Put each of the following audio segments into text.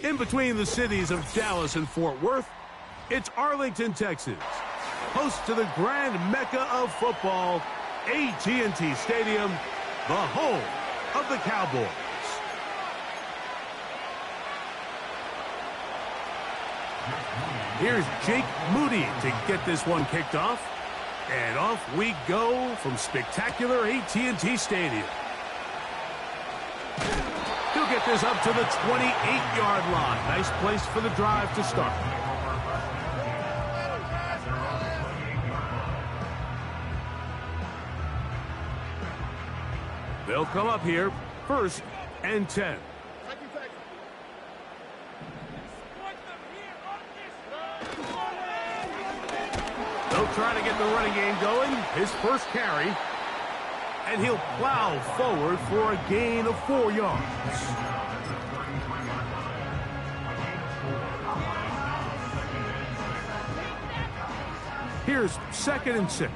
In between the cities of Dallas and Fort Worth, it's Arlington, Texas, host to the grand mecca of football, AT&T Stadium, the home of the Cowboys. Here's Jake Moody to get this one kicked off. And off we go from spectacular AT&T Stadium. He'll get this up to the 28-yard line. Nice place for the drive to start. They'll come up here, 1st and 10. They'll try to get the running game going. His first carry. And he'll plow forward for a gain of 4 yards. Here's 2nd and 6.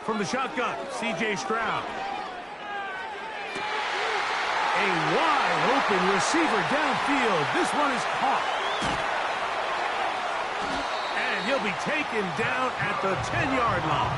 From the shotgun, C.J. Stroud. A wide-open receiver downfield. This one is caught. And he'll be taken down at the 10-yard line.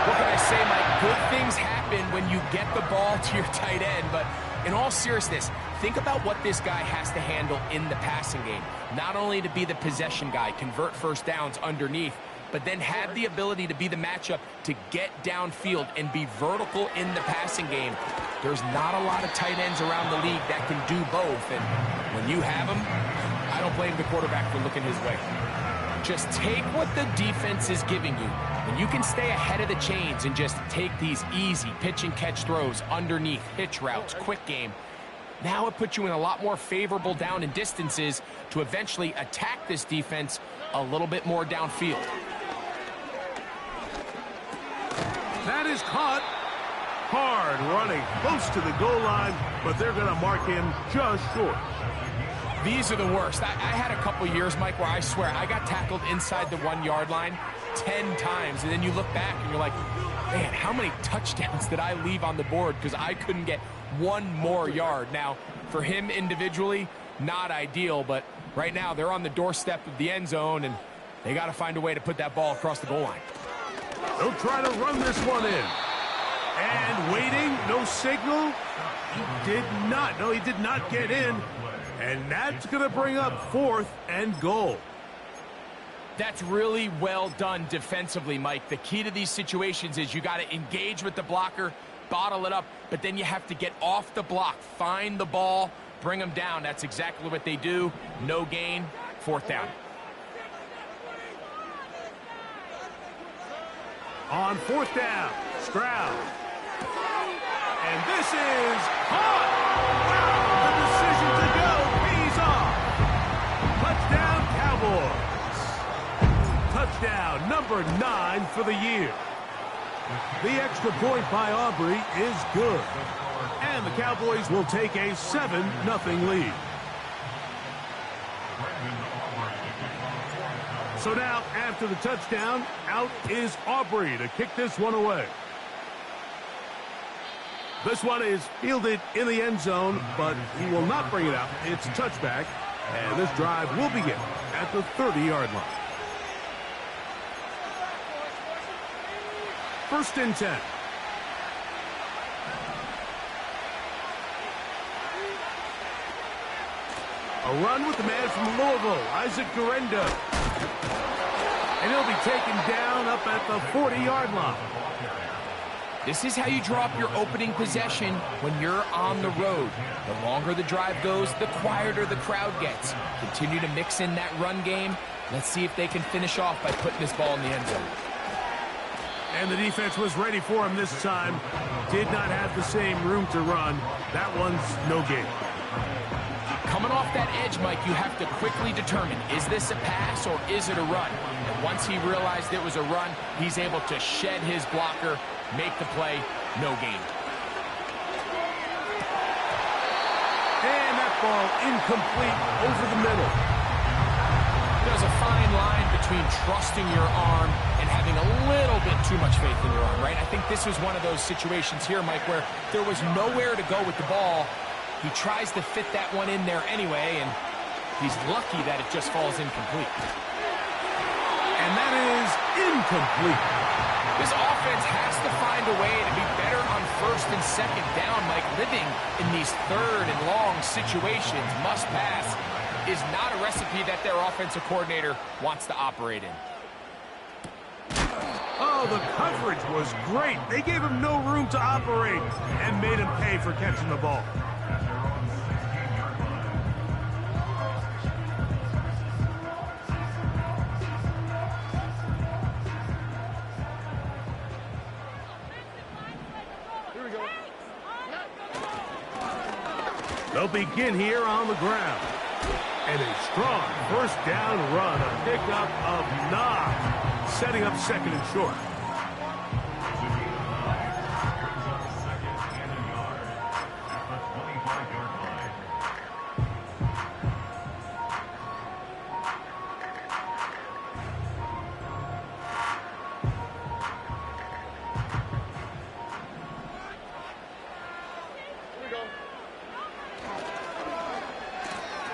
What can I say, Mike? Good things happen when you get the ball to your tight end. But in all seriousness, think about what this guy has to handle in the passing game. Not only to be the possession guy, convert first downs underneath, but then have the ability to be the matchup to get downfield and be vertical in the passing game. There's not a lot of tight ends around the league that can do both, and when you have them, I don't blame the quarterback for looking his way. Just take what the defense is giving you. When you can stay ahead of the chains and just take these easy pitch and catch throws underneath, hitch routes, quick game, now it puts you in a lot more favorable down and distances to eventually attack this defense a little bit more downfield. That is caught. Hard running close to the goal line, but they're going to mark him just short. These are the worst. I had a couple years, Mike, where I swear I got tackled inside the 1-yard line 10 times, and then you look back and you're like, man, how many touchdowns did I leave on the board because I couldn't get one more yard? Now, for him individually, not ideal, but right now they're on the doorstep of the end zone, and they got to find a way to put that ball across the goal line. They'll try to run this one in. And waiting, no signal. He did not get in. And that's going to bring up 4th and goal. That's really well done defensively, Mike. The key to these situations is you got to engage with the blocker, bottle it up, but then you have to get off the block, find the ball, bring them down. That's exactly what they do. No gain, 4th down. On 4th down, Stroud. And this is caught. Wow, the decision to go. He's off. Touchdown, number 9 for the year. The extra point by Aubrey is good. And the Cowboys will take a 7-0 lead. So now, after the touchdown, out is Aubrey to kick this one away. This one is fielded in the end zone, but he will not bring it out. It's a touchback, and this drive will begin at the 30-yard line. 1st and 10. A run with the man from Louisville, Isaac Guerendo. And he'll be taken down up at the 40-yard line. This is how you draw up your opening possession when you're on the road. The longer the drive goes, the quieter the crowd gets. Continue to mix in that run game. Let's see if they can finish off by putting this ball in the end zone. And the defense was ready for him this time. Did not have the same room to run. That one's no gain. Coming off that edge, Mike, you have to quickly determine, is this a pass or is it a run? And once he realized it was a run, he's able to shed his blocker, make the play, no gain. And that ball incomplete over the middle. There's a fine line between trusting your arm and and having a little bit too much faith in your arm, right? I think this was one of those situations here, Mike, where there was nowhere to go with the ball. He tries to fit that one in there anyway, and he's lucky that it just falls incomplete. And that is incomplete. This offense has to find a way to be better on first and second down, Mike. Living in these third and long situations, must pass, is not a recipe that their offensive coordinator wants to operate in. Oh, the coverage was great. They gave him no room to operate and made him pay for catching the ball. They'll begin here on the ground. And a strong first down run, a pickup of 9, setting up second and short.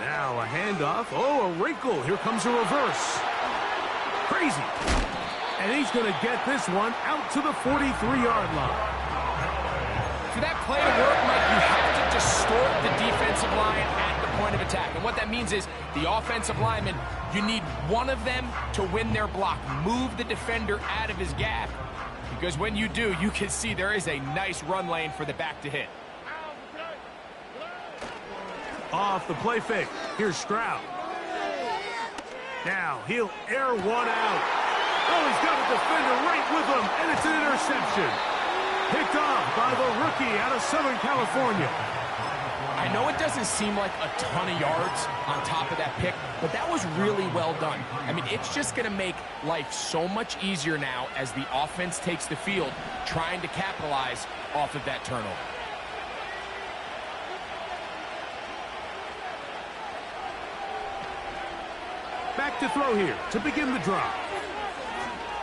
Now a handoff. Oh, a wrinkle. Here comes a reverse. Crazy. And he's going to get this one out to the 43-yard line. For that play to work, Mike, you have to distort the defensive line at the point of attack. And what that means is the offensive lineman, you need one of them to win their block. Move the defender out of his gap. Because when you do, you can see there is a nice run lane for the back to hit. Off the play fake. Here's Stroud. Now he'll air one out. Oh, he's got a defender right with him, and it's an interception. Picked off by the rookie out of Southern California. I know it doesn't seem like a ton of yards on top of that pick, but that was really well done. I mean, it's just going to make life so much easier now as the offense takes the field, trying to capitalize off of that turnover. Back to throw here to begin the drive.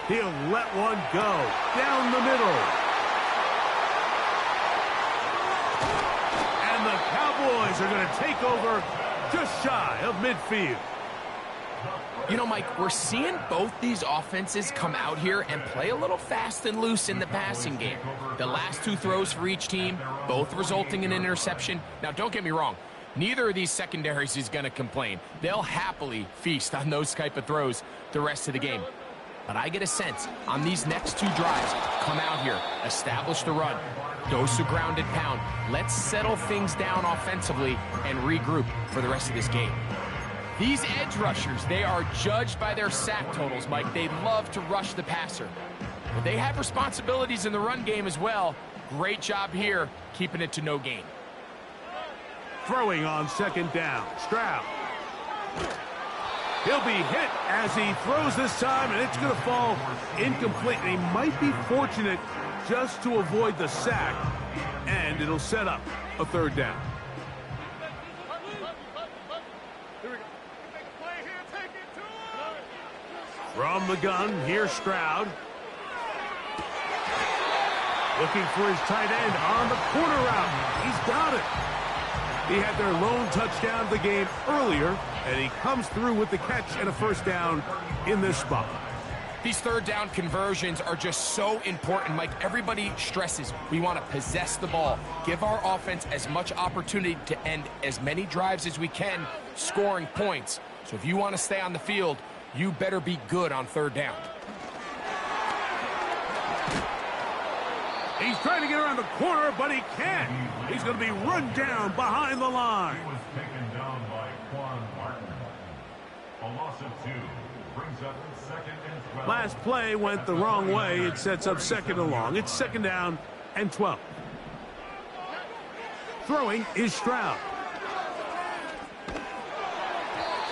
He'll let one go down the middle. And the Cowboys are going to take over just shy of midfield. You know, Mike, we're seeing both these offenses come out here and play a little fast and loose in the passing game. The last 2 throws for each team, both resulting in an interception. Now, don't get me wrong. Neither of these secondaries is going to complain. They'll happily feast on those type of throws the rest of the game. But I get a sense on these next 2 drives, come out here, establish the run, dose the ground and pound. Let's settle things down offensively and regroup for the rest of this game. These edge rushers, they are judged by their sack totals, Mike. They love to rush the passer. But they have responsibilities in the run game as well. Great job here, keeping it to no gain. Throwing on second down. Stroud. He'll be hit as he throws this time, and it's going to fall incomplete. And he might be fortunate just to avoid the sack, and it'll set up a third down. From the gun, here's Stroud. Looking for his tight end on the corner route. He's got it. He had their lone touchdown of the game earlier, and he comes through with the catch and a first down in this spot. These third down conversions are just so important, Mike. Everybody stresses we want to possess the ball, give our offense as much opportunity to end as many drives as we can, scoring points. So if you want to stay on the field, you better be good on third down. He's trying to get around the corner, but he can't. He's going to be run down behind the line. He was taken down by Quan Martin. A loss of 2 brings up second and 12. Last play went the wrong way. It sets up second and long. It's second down and 12. Throwing is Stroud.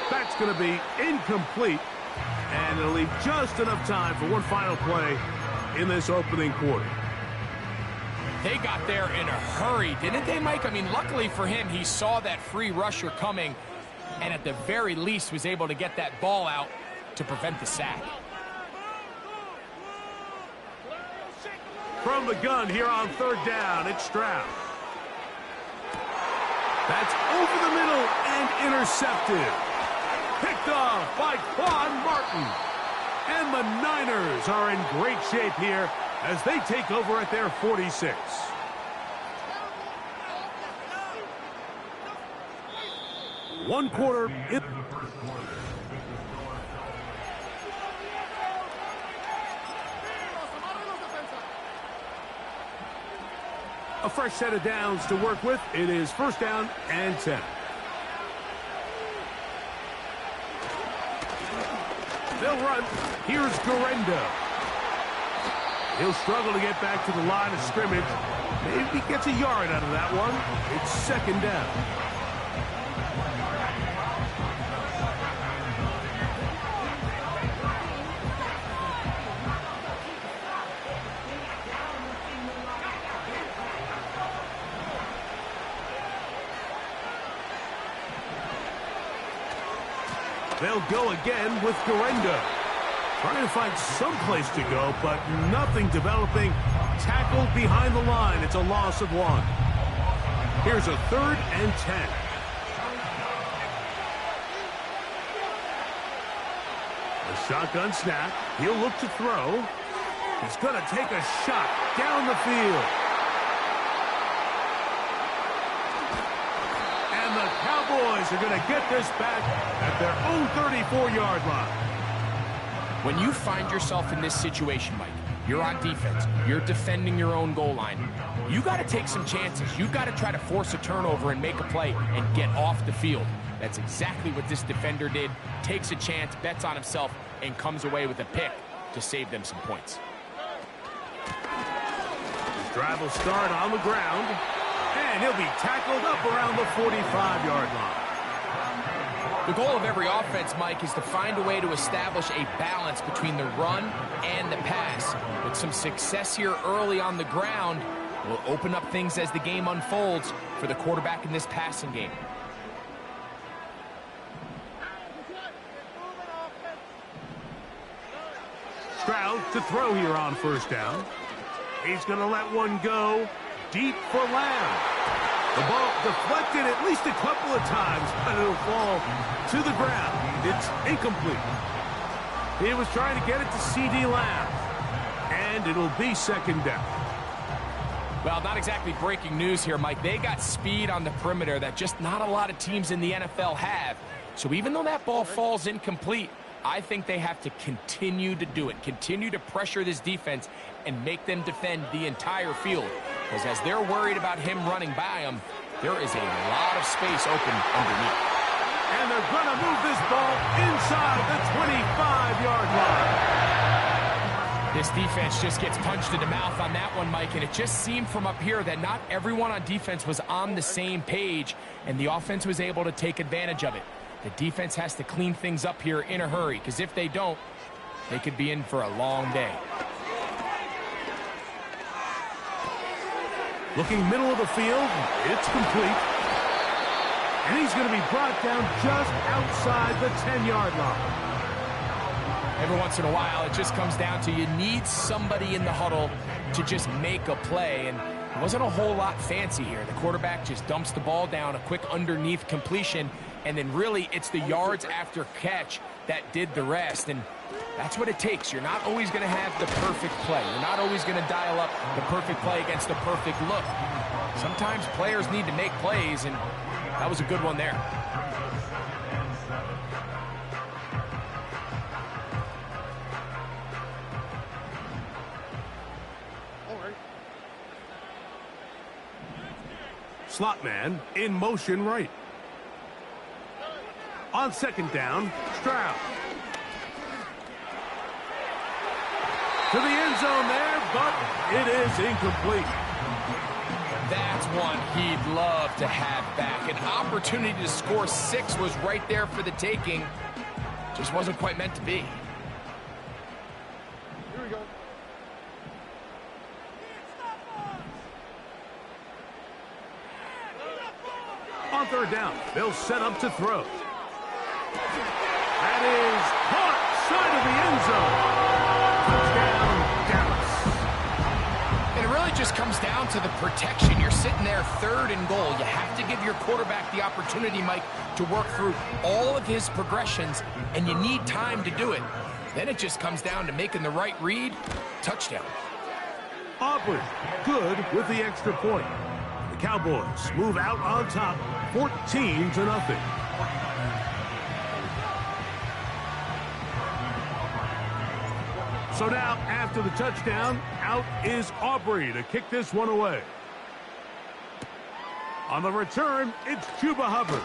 That's going to be incomplete, and it'll leave just enough time for one final play in this opening quarter. They got there in a hurry, didn't they, Mike? I mean, luckily for him, he saw that free rusher coming and at the very least was able to get that ball out to prevent the sack. From the gun here on third down, it's Stroud. That's over the middle and intercepted. Picked off by Quan Martin. And the Niners are in great shape here as they take over at their 46. One quarter. A fresh set of downs to work with. It is first down and 10. They'll run. Here's Garenda. He'll struggle to get back to the line of scrimmage. Maybe he gets a yard out of that one. It's second down. They'll go again with Garenda. Trying to find some place to go, but nothing developing. Tackled behind the line. It's a loss of 1. Here's a third and 10. A shotgun snap. He'll look to throw. He's going to take a shot down the field. And the Cowboys are going to get this back at their own 34-yard line. When you find yourself in this situation, Mike, you're on defense, you're defending your own goal line, you got to take some chances. You got to try to force a turnover and make a play and get off the field. That's exactly what this defender did. Takes a chance, bets on himself, and comes away with a pick to save them some points. His drive will start on the ground, and he'll be tackled up around the 45-yard line. The goal of every offense, Mike, is to find a way to establish a balance between the run and the pass. With some success here early on the ground, will open up things as the game unfolds for the quarterback in this passing game. Stroud to throw here on first down. He's going to let one go deep for Lamb. The ball deflected at least a couple of times, but it'll fall to the ground. It's incomplete. He was trying to get it to C.D. Lamb, and it'll be second down. Well, not exactly breaking news here, Mike. They got speed on the perimeter that just not a lot of teams in the NFL have. So even though that ball falls incomplete, I think they have to continue to do it, continue to pressure this defense and make them defend the entire field. Because as they're worried about him running by them, there is a lot of space open underneath. And they're going to move this ball inside the 25-yard line. This defense just gets punched in the mouth on that one, Mike, and it just seemed from up here that not everyone on defense was on the same page, and the offense was able to take advantage of it. The defense has to clean things up here in a hurry, because if they don't, they could be in for a long day. Looking middle of the field, it's complete. And he's going to be brought down just outside the 10-yard line. Every once in a while, it just comes down to you need somebody in the huddle to just make a play, and it wasn't a whole lot fancy here. The quarterback just dumps the ball down, a quick underneath completion, and then really it's the yards after catch that did the rest, and that's what it takes. You're not always going to have the perfect play. You're not always going to dial up the perfect play against the perfect look. Sometimes players need to make plays, and that was a good one there. Slot man in motion right. On second down, Stroud. To the end zone there, but it is incomplete. That's one he'd love to have back. An opportunity to score 6 was right there for the taking. Just wasn't quite meant to be. Here we go. On third down, they'll set up to throw. That is caught side of the end zone. Touchdown, Dallas. down to the protection. You're sitting there 3rd and goal. You have to give your quarterback the opportunity, Mike, to work through all of his progressions, and you need time to do it. Then it just comes down to making the right read. Touchdown. Aubrey, good with the extra point. The Cowboys move out on top, 14-0. So now, after the touchdown, out is Aubrey to kick this one away. On the return, it's Chuba Hubbard.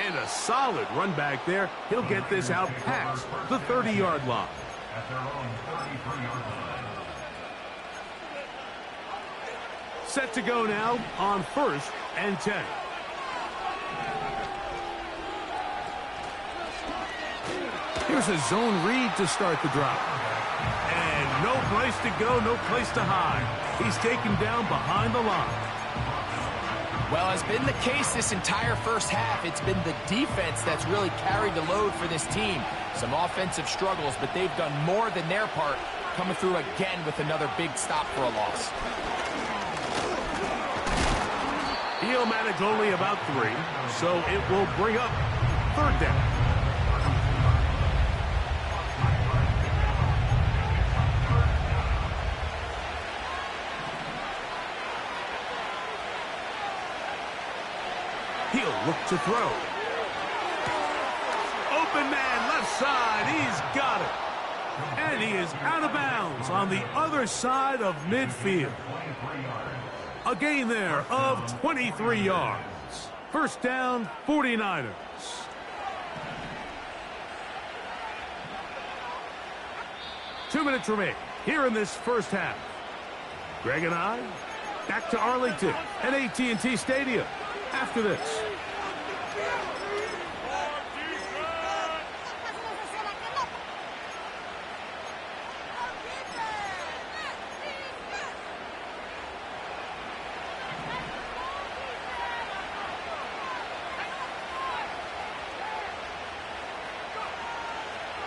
And a solid run back there. He'll get this out past the 30-yard line. At their own 33-yard line. Set to go now on 1st and 10. Here's a zone read to start the drive. And no place to go, no place to hide. He's taken down behind the line. Well, as been the case this entire first half, it's been the defense that's really carried the load for this team. Some offensive struggles, but they've done more than their part, coming through again with another big stop for a loss. He'll manage only about 3, so it will bring up 3rd down. He'll look to throw. Open man, left side. He's got it. And he is out of bounds on the other side of midfield. A gain there of 23 yards. First down, 49ers. Two minutes remain here in this first half. Greg and I back to Arlington at AT&T Stadium after this.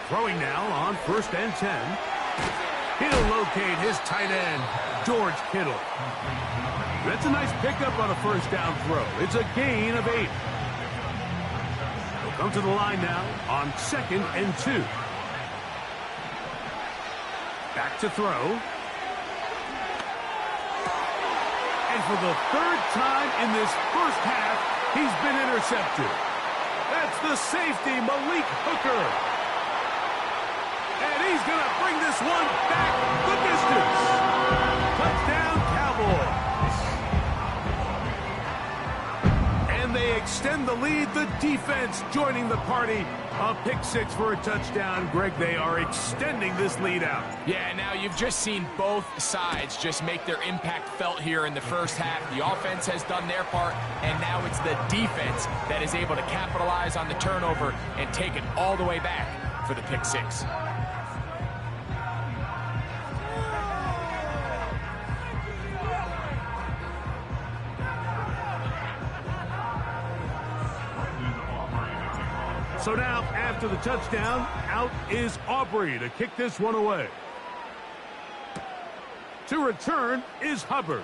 Throwing now on 1st and 10. He'll locate his tight end, George Kittle. That's a nice pickup on a first down throw. It's a gain of 8. He'll come to the line now on 2nd and 2. Back to throw. And for the 3rd time in this first half, he's been intercepted. That's the safety, Malik Hooker. And he's going to bring this one back the distance. Touchdown, Cowboys. And they extend the lead. The defense joining the party. A pick 6 for a touchdown. Greg, they are extending this lead out. Yeah, now you've just seen both sides just make their impact felt here in the first half. The offense has done their part, and now it's the defense that is able to capitalize on the turnover and take it all the way back for the pick 6. So now, after the touchdown, out is Aubrey to kick this one away. To return is Hubbard.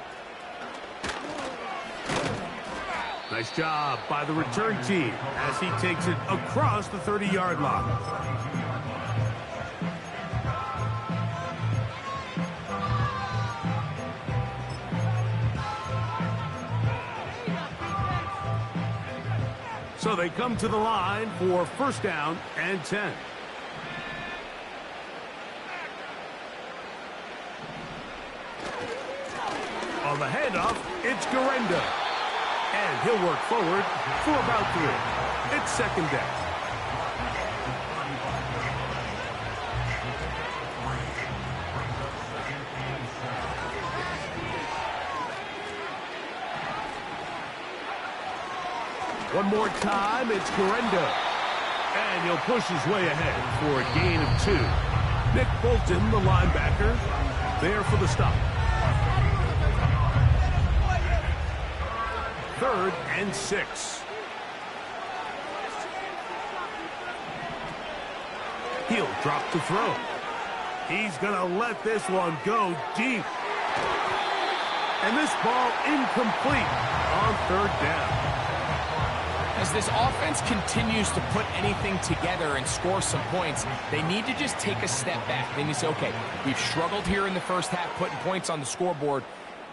Nice job by the return team as he takes it across the 30-yard line. So they come to the line for first down and 10. On the handoff, it's Garenda. And he'll work forward for about 3. It's 2nd down. One more time, it's Garenda. And he'll push his way ahead for a gain of 2. Nick Bolton, the linebacker, there for the stop. 3rd and 6. He'll drop to throw. He's going to let this one go deep. And this ball incomplete on third down. As this offense continues to put anything together and score some points, they need to just take a step back. They need to say, okay, we've struggled here in the first half putting points on the scoreboard.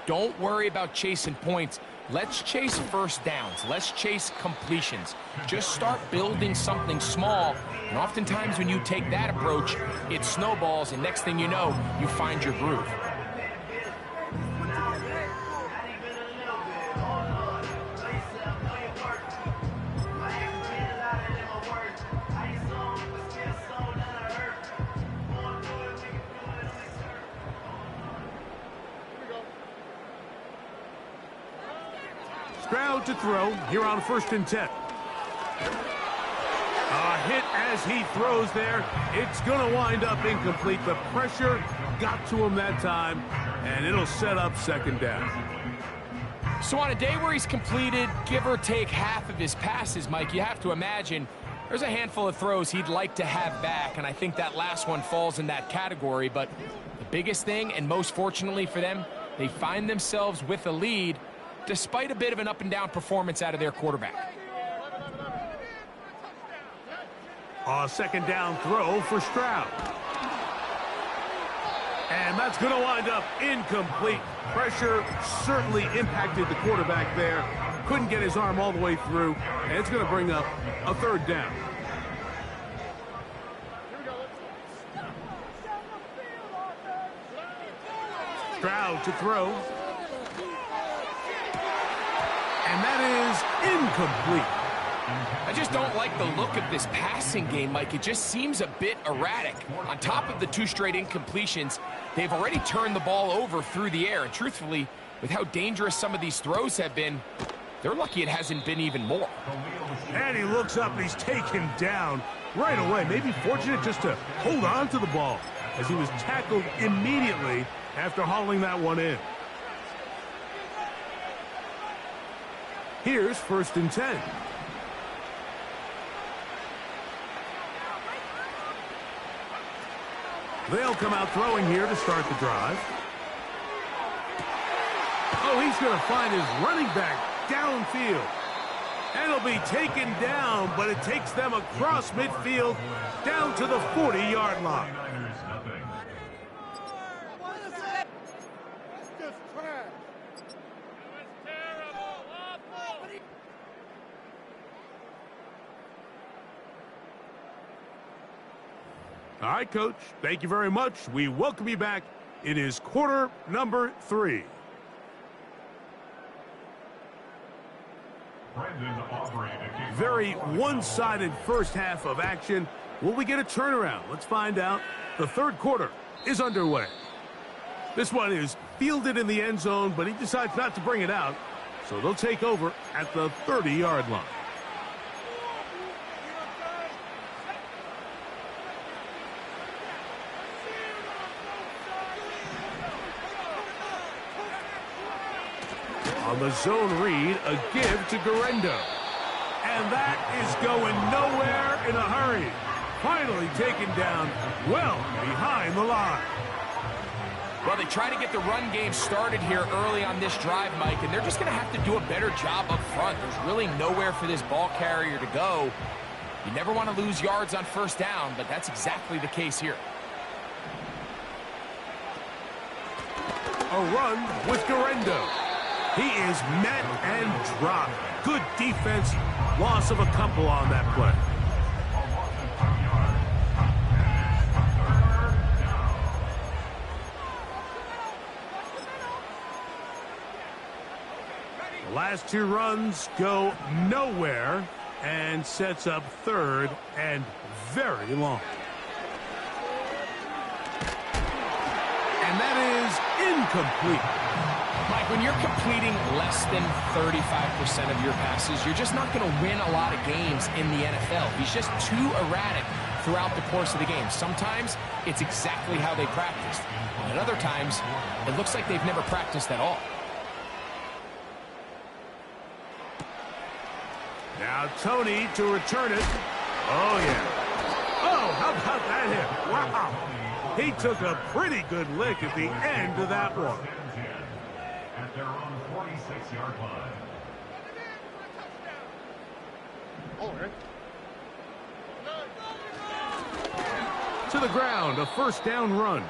Don't worry about chasing points. Let's chase first downs. Let's chase completions. Just start building something small. And oftentimes when you take that approach, it snowballs, and next thing you know, you find your groove. Stroud to throw here on 1st and 10. A hit as he throws there. It's going to wind up incomplete. The pressure got to him that time, and it'll set up 2nd down. So on a day where he's completed, give or take half of his passes, Mike, you have to imagine there's a handful of throws he'd like to have back, and I think that last one falls in that category. But the biggest thing, and most fortunately for them, they find themselves with a lead despite a bit of an up-and-down performance out of their quarterback. A 2nd down throw for Stroud. And that's going to wind up incomplete. Pressure certainly impacted the quarterback there. Couldn't get his arm all the way through, and it's going to bring up a 3rd down. Stroud to throw. And that is incomplete. I just don't like the look of this passing game, Mike. It just seems a bit erratic. On top of the 2 straight incompletions, they've already turned the ball over through the air. And truthfully, with how dangerous some of these throws have been, they're lucky it hasn't been even more. And he looks up and he's taken down right away. Maybe fortunate just to hold on to the ball as he was tackled immediately after hauling that one in. Here's 1st and 10. They'll come out throwing here to start the drive. Oh, he's going to find his running back downfield. And he'll be taken down, but it takes them across midfield down to the 40-yard line. All right, Coach, thank you very much. We welcome you back. It is quarter number 3. Very one-sided first half of action. Will we get a turnaround? Let's find out. The 3rd quarter is underway. This one is fielded in the end zone, but he decides not to bring it out. So they'll take over at the 30-yard line. On the zone read, a give to Garendo. And that is going nowhere in a hurry. Finally taken down well behind the line. Well, they try to get the run game started here early on this drive, Mike, and they're just going to have to do a better job up front. There's really nowhere for this ball carrier to go. You never want to lose yards on 1st down, but that's exactly the case here. A run with Garendo. He is met and dropped. Good defense. Loss of a couple on that play. The last 2 runs go nowhere and sets up 3rd and very long. And that is incomplete. Mike, when you're completing less than 35% of your passes, you're just not going to win a lot of games in the NFL. He's just too erratic throughout the course of the game. Sometimes it's exactly how they practiced. And other times, it looks like they've never practiced at all. Now Tony to return it. Oh, yeah. Oh, how about that hit? Wow. He took a pretty good lick at the end of that one. and 10 at their own 46-yard line. To the ground, a first down run.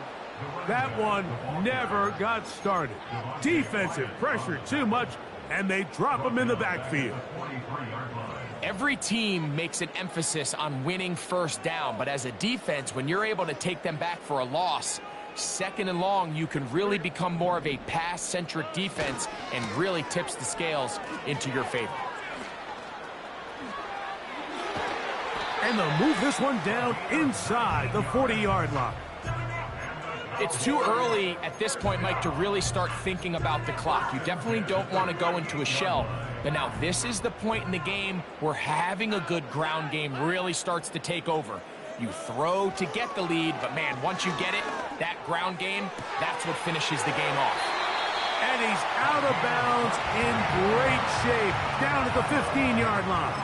That one never got started. Defensive pressure too much, and they drop him in the backfield. Every team makes an emphasis on winning first down, but as a defense, when you're able to take them back for a loss, second and long, you can really become more of a pass-centric defense and really tips the scales into your favor. And they'll move this one down inside the 40-yard line. It's too early at this point, Mike, to really start thinking about the clock. You definitely don't want to go into a shell. But now this is the point in the game where having a good ground game really starts to take over. You throw to get the lead, but man, once you get it, that ground game, that's what finishes the game off. And he's out of bounds in great shape, down at the 15-yard line.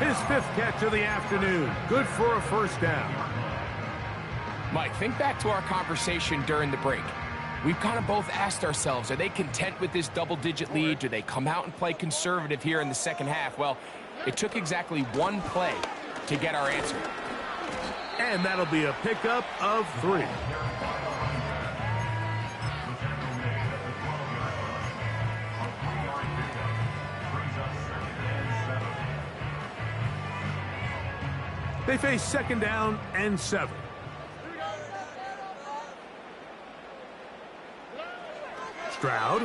His fifth catch of the afternoon, good for a first down. Mike, think back to our conversation during the break. We've kind of both asked ourselves, are they content with this double-digit lead? Do they come out and play conservative here in the second half? Well, it took exactly one play to get our answer. And that'll be a pickup of 3. They face second down and 7. Stroud.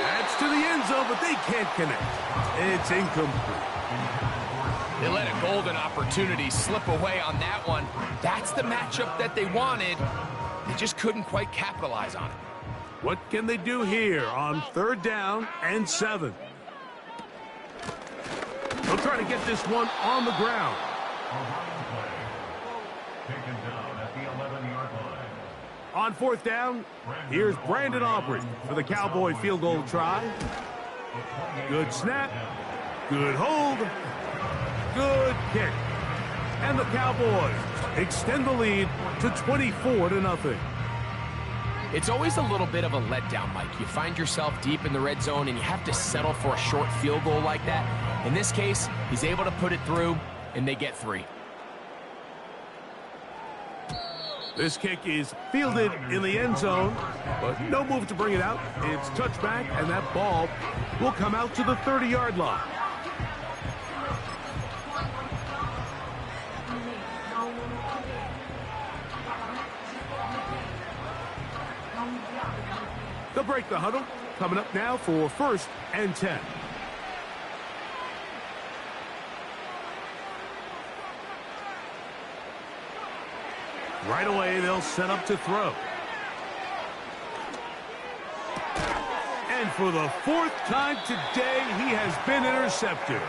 That's to the end zone, but they can't connect. It's incomplete. They let a golden opportunity slip away on that one. That's the matchup that they wanted. They just couldn't quite capitalize on it. What can they do here on third down and 7? They'll try to get this one on the ground. Taken down at the 11-yard line. On fourth down, here's Brandon Aubrey for the Cowboy field goal try. Good snap, good hold, good kick. And the Cowboys extend the lead to 24-0. It's always a little bit of a letdown, Mike. You find yourself deep in the red zone and you have to settle for a short field goal like that. In this case, he's able to put it through, and they get 3. This kick is fielded in the end zone, but no move to bring it out. It's touchback, and that ball will come out to the 30-yard line. They'll break the huddle. Coming up now for first and 10. Right away, they'll set up to throw. And for the 4th time today, he has been intercepted.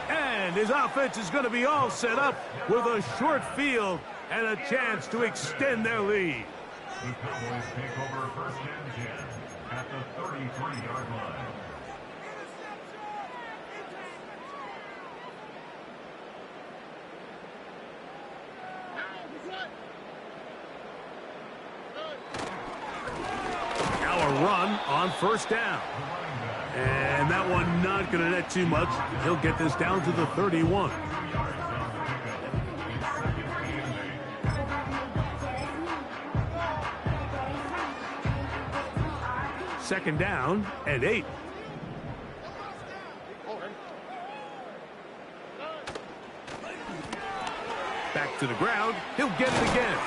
And his offense is going to be all set up with a short field and a chance to extend their lead. The Cowboys take over first and 10 at the 33-yard line. Run on first down. And that one not going to net too much. He'll get this down to the 31. Second down and 8. Back to the ground. He'll get it again.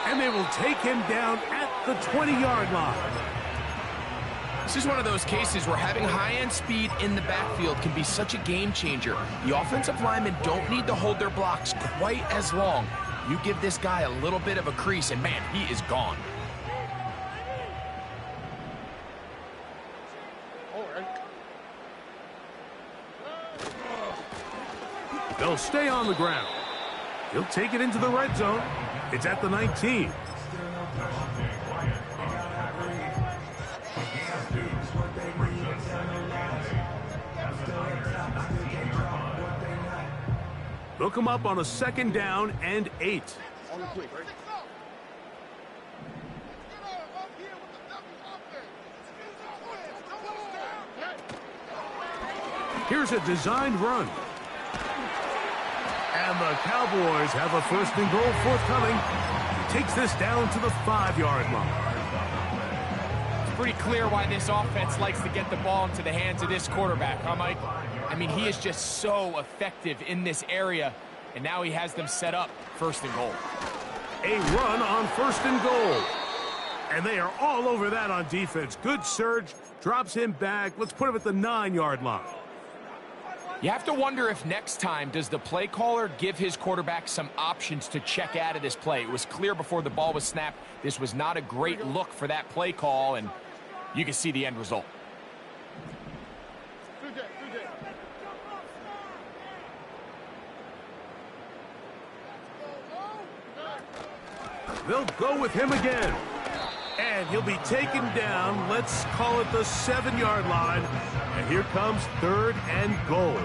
And they will take him down at the 20-yard line. This is one of those cases where having high-end speed in the backfield can be such a game changer. The offensive linemen don't need to hold their blocks quite as long. You give this guy a little bit of a crease, and man, he is gone. They'll stay on the ground. He'll take it into the red zone. It's at the 19. They'll come up on a second down and 8. Here's a designed run. And the Cowboys have a first and goal forthcoming. He takes this down to the 5-yard line. It's pretty clear why this offense likes to get the ball into the hands of this quarterback, huh, Mike? I mean, he is just so effective in this area, and now he has them set up first and goal. A run on first and goal. And they are all over that on defense. Good surge, drops him back. Let's put him at the 9-yard line. You have to wonder if next time, does the play caller give his quarterback some options to check out of this play? It was clear before the ball was snapped, this was not a great look for that play call, and you can see the end result. They'll go with him again. And he'll be taken down, let's call it the 7-yard line. And here comes 3rd and goal.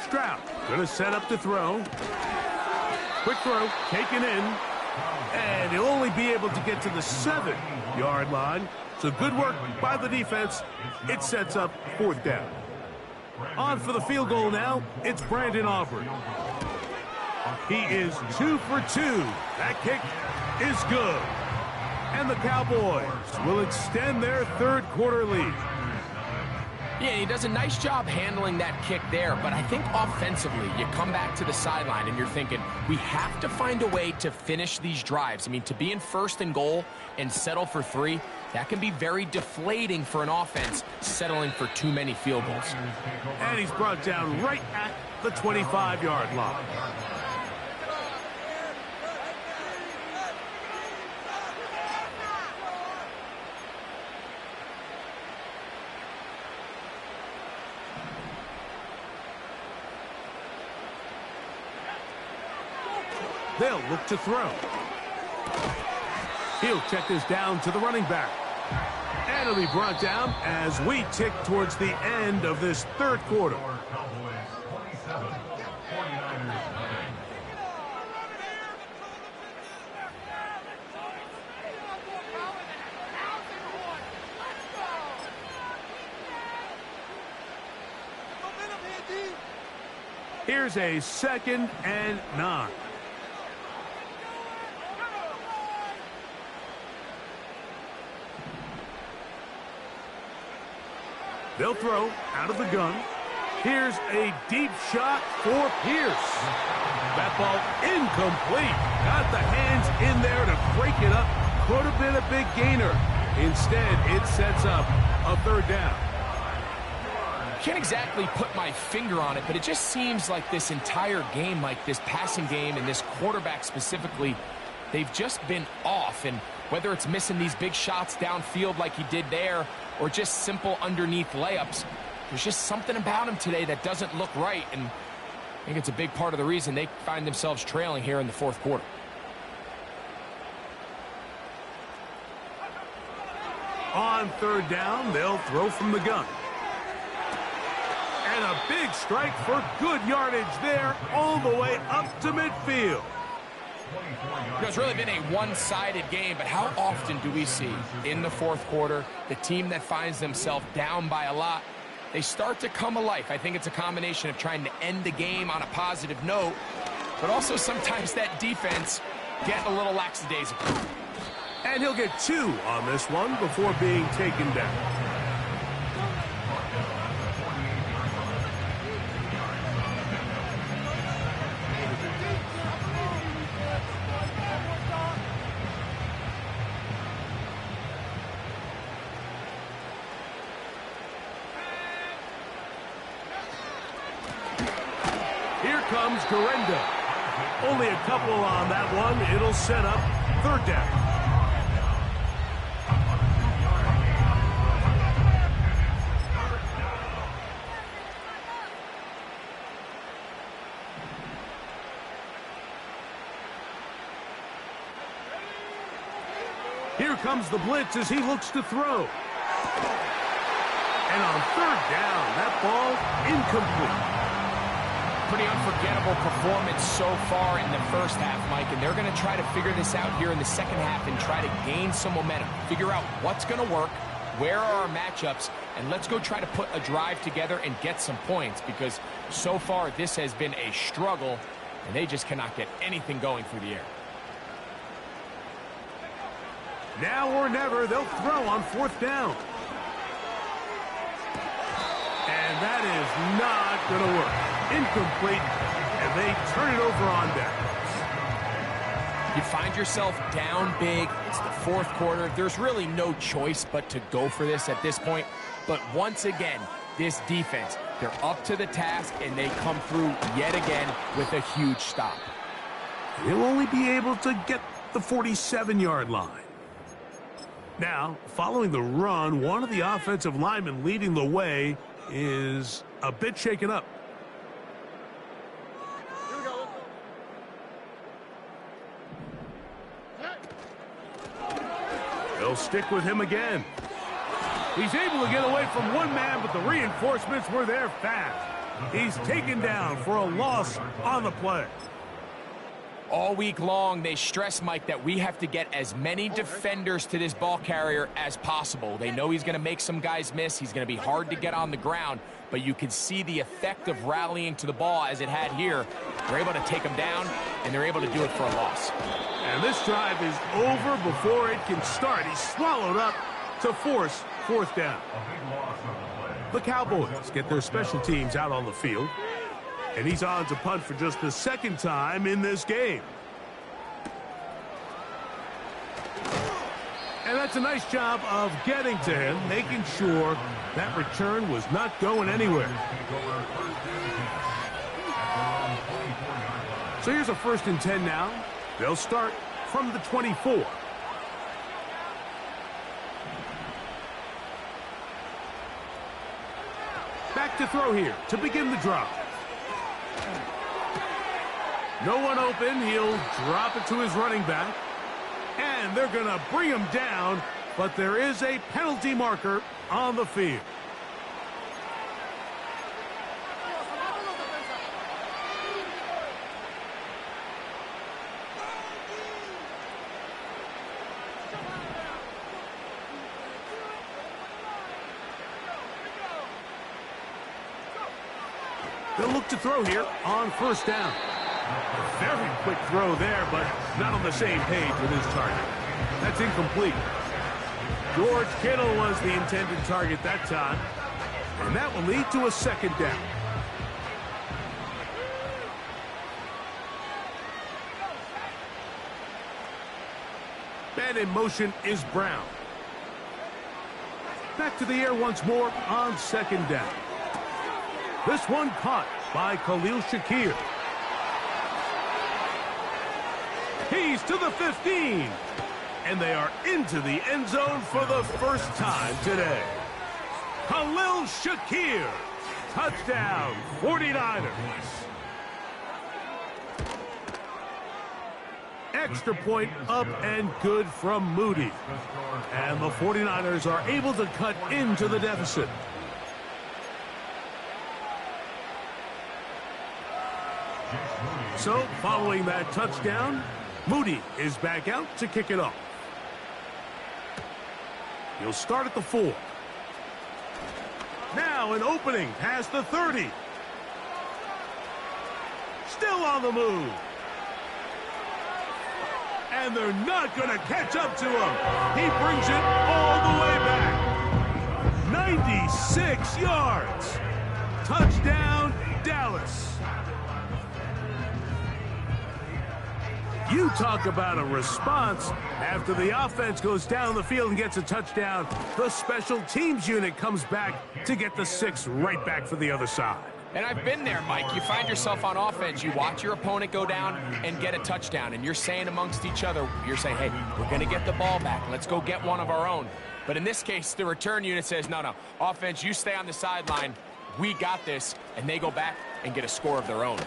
Stroud gonna set up to throw. Quick throw, taken in, and he'll only be able to get to the 7-yard line. So good work by the defense. It sets up 4th down. On for the field goal now, it's Brandon Aubrey. He is 2 for 2. That kick is good. And the Cowboys will extend their 3rd quarter lead. Yeah, he does a nice job handling that kick there, but I think offensively, you come back to the sideline and you're thinking, we have to find a way to finish these drives. I mean, to be in 1st and goal and settle for 3, that can be very deflating for an offense settling for too many field goals. And he's brought down right at the 25-yard line. They'll look to throw. He'll check this down to the running back. And it'll be brought down as we tick towards the end of this 3rd quarter. Here's a 2nd and 9. They'll throw out of the gun. Here's a deep shot for Pierce. That ball incomplete. Got the hands in there to break it up. Could have been a big gainer. Instead, it sets up a 3rd down. Can't exactly put my finger on it, but it just seems like this entire game, like this passing game and this quarterback specifically, they've just been off. And whether it's missing these big shots downfield like he did there or just simple underneath layups, there's just something about him today that doesn't look right. And I think it's a big part of the reason they find themselves trailing here in the 4th quarter. On 3rd down, they'll throw from the gun. And a big strike for good yardage there all the way up to midfield. It's really been a one-sided game, but how often do we see in the 4th quarter the team that finds themselves down by a lot, they start to come alive? I think it's a combination of trying to end the game on a positive note, but also sometimes that defense get a little lackadaisical. And he'll get 2 on this one before being taken down. Here comes Garenda. Only a couple on that one. It'll set up 3rd down. Here comes the blitz as he looks to throw. And on third down, that ball incomplete. Pretty unforgettable performance so far in the first half, Mike, and they're going to try to figure this out here in the second half and try to gain some momentum. Figure out what's going to work, where are our matchups, and let's go try to put a drive together and get some points, because so far this has been a struggle, and they just cannot get anything going through the air. Now or never, they'll throw on fourth down. And that is not going to work. Incomplete, and they turn it over on downs. You find yourself down big. It's the fourth quarter. There's really no choice but to go for this at this point. But once again, this defense, they're up to the task, and they come through yet again with a huge stop. They'll only be able to get the 47-yard line. Now, following the run, one of the offensive linemen leading the way is a bit shaken up. They'll stick with him again. He's able to get away from one man, but the reinforcements were there fast. He's taken down for a loss on the play. All week long, they stress, Mike, that we have to get as many defenders to this ball carrier as possible. They know he's going to make some guys miss. He's going to be hard to get on the ground, but you can see the effect of rallying to the ball as it had here. They're able to take him down, and they're able to do it for a loss. And this drive is over before it can start. He's swallowed up to force fourth down. The Cowboys get their special teams out on the field. And he's on to punt for just the second time in this game. And that's a nice job of getting to him, making sure that return was not going anywhere. So here's a 1st and 10 now. They'll start from the 24. Back to throw here to begin the drive. No one open. He'll drop it to his running back. And they're going to bring him down, but there is a penalty marker on the field. They'll look to throw here on 1st down. A very quick throw there, but not on the same page with his target. That's incomplete. George Kittle was the intended target that time, and that will lead to a 2nd down. Man in motion is Brown. Back to the air once more on 2nd down. This one caught by Khalil Shakir. He's to the 15. And they are into the end zone for the first time today. Khalil Shakir. Touchdown, 49ers. Extra point up and good from Moody. And the 49ers are able to cut into the deficit. So, following that touchdown, Moody is back out to kick it off. He'll start at the 4. Now an opening past the 30. Still on the move. And they're not going to catch up to him. He brings it all the way back. 96 yards. Touchdown, Dallas. You talk about a response. After the offense goes down the field and gets a touchdown, the special teams unit comes back to get the 6 right back for the other side. And I've been there, Mike. You find yourself on offense, you watch your opponent go down and get a touchdown, and you're saying amongst each other, you're saying, hey, we're going to get the ball back. Let's go get one of our own. But in this case, the return unit says, no, offense, you stay on the sideline. We got this, and they go back and get a score of their own.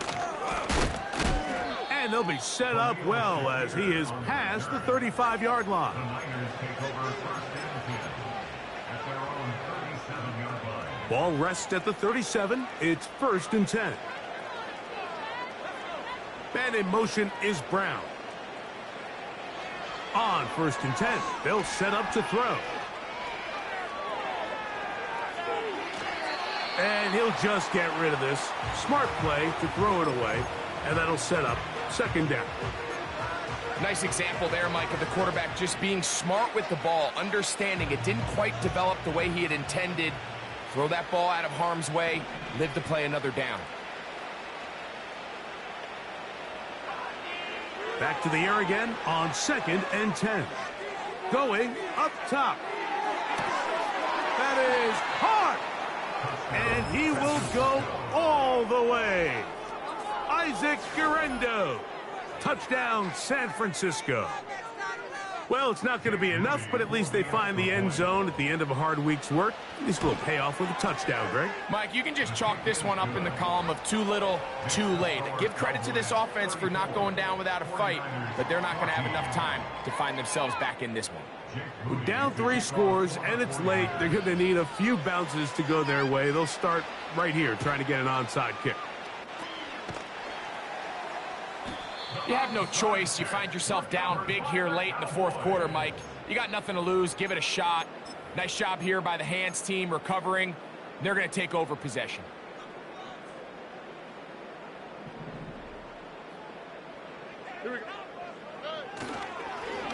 And And they'll be set up well as he is past the 35-yard line. The Niners take over first and 10 at their own 37-yard line. Ball rests at the 37. It's first and 10. And in motion is Brown. On first and 10, they'll set up to throw. And he'll just get rid of this. Smart play to throw it away. And that'll set up second down. Nice example there, Mike, of the quarterback just being smart with the ball, understanding it didn't quite develop the way he had intended. Throw that ball out of harm's way, live to play another down. Back to the air again on second and 10. Going up top. That is hard. And he will go all the way. Isaac Guerrero. Touchdown, San Francisco. Well, it's not going to be enough, but at least they find the end zone at the end of a hard week's work. At least a little payoff with a touchdown, Greg. Mike, you can just chalk this one up in the column of too little, too late. Give credit to this offense for not going down without a fight, but they're not going to have enough time to find themselves back in this one. With down 3 scores and it's late, they're going to need a few bounces to go their way. They'll start right here trying to get an onside kick. You have no choice. You find yourself down big here late in the fourth quarter, Mike. You got nothing to lose. Give it a shot. Nice job here by the hands team recovering. They're going to take over possession.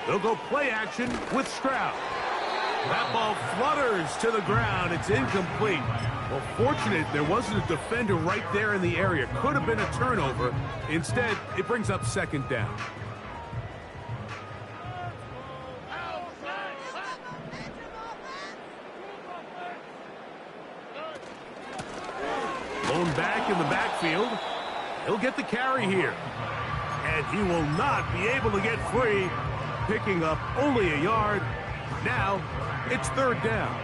They'll go play action with Stroud. That ball flutters to the ground. It's incomplete. Well, fortunate there wasn't a defender right there in the area. Could have been a turnover. Instead, it brings up second down. Blown back in the backfield. He'll get the carry here. And he will not be able to get free. Picking up only a yard. Now, it's third down.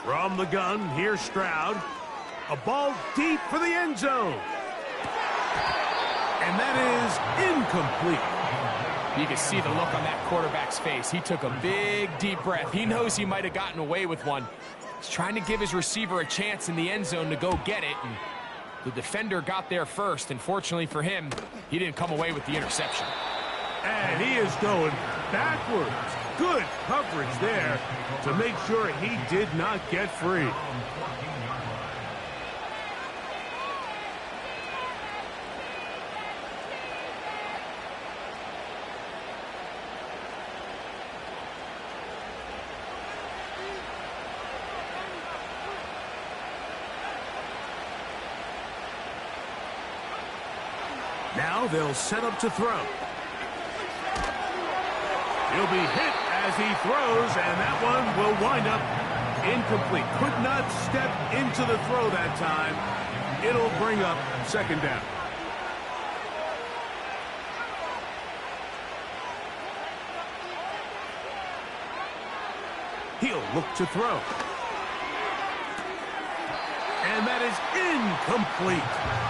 From the gun, here's Stroud. A ball deep for the end zone. And that is incomplete. You can see the look on that quarterback's face. He took a big, deep breath. He knows he might have gotten away with one. He's trying to give his receiver a chance in the end zone to go get it. And the defender got there first, and fortunately for him, he didn't come away with the interception. And he is going backwards. Good coverage there to make sure he did not get free. Now they'll set up to throw. He'll be hit as he throws, and that one will wind up incomplete. Could not step into the throw that time. It'll bring up second down. He'll look to throw. And that is incomplete.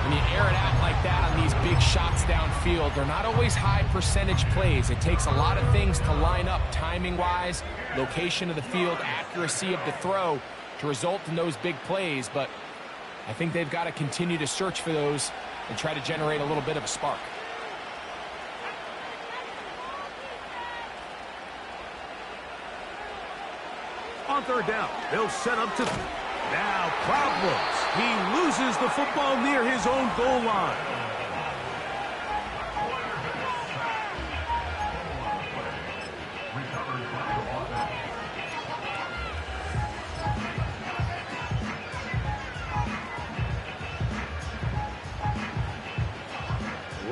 When you air it out like that on these big shots downfield, they're not always high percentage plays. It takes a lot of things to line up timing-wise, location of the field, accuracy of the throw to result in those big plays. But I think they've got to continue to search for those and try to generate a little bit of a spark. On third down, they'll set up to... Now problems. He loses the football near his own goal line.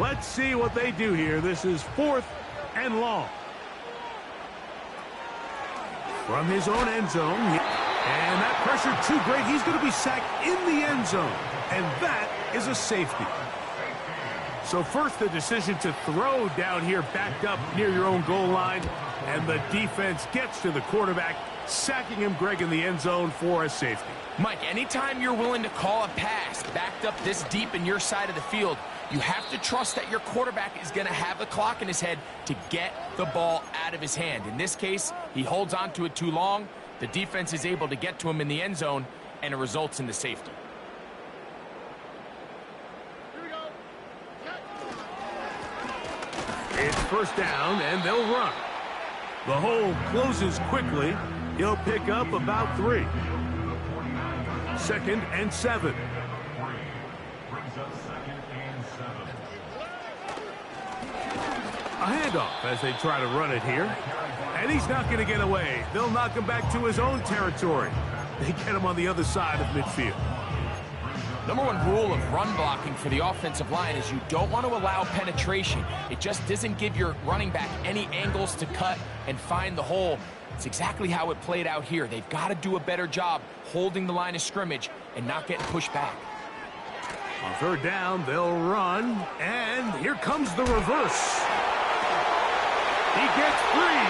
Let's see what they do here. This is 4th and long. From his own end zone. And that pressure too great. He's going to be sacked in the end zone. And that is a safety. So first the decision to throw down here backed up near your own goal line. And the defense gets to the quarterback sacking him, Greg, in the end zone for a safety. Mike, anytime you're willing to call a pass backed up this deep in your side of the field, you have to trust that your quarterback is going to have the clock in his head to get the ball out of his hand. In this case, he holds on to it too long. The defense is able to get to him in the end zone, and it results in the safety. It's first down, and they'll run. The hole closes quickly. He'll pick up about 3. 2nd and 7. A handoff as they try to run it here. And he's not going to get away. They'll knock him back to his own territory. They get him on the other side of midfield. Number one rule of run blocking for the offensive line is you don't want to allow penetration. It just doesn't give your running back any angles to cut and find the hole. It's exactly how it played out here. They've got to do a better job holding the line of scrimmage and not getting pushed back. On third down, they'll run, and here comes the reverse. He gets free.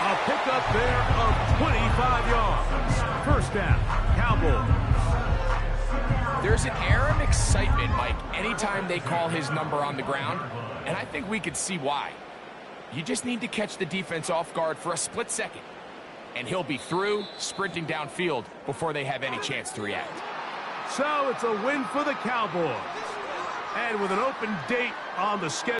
A pickup there of 25 yards. First down, Cowboys. There's an air of excitement, Mike, anytime they call his number on the ground, and I think we could see why. You just need to catch the defense off guard for a split second, and he'll be through, sprinting downfield before they have any chance to react. So it's a win for the Cowboys. And with an open date on the schedule.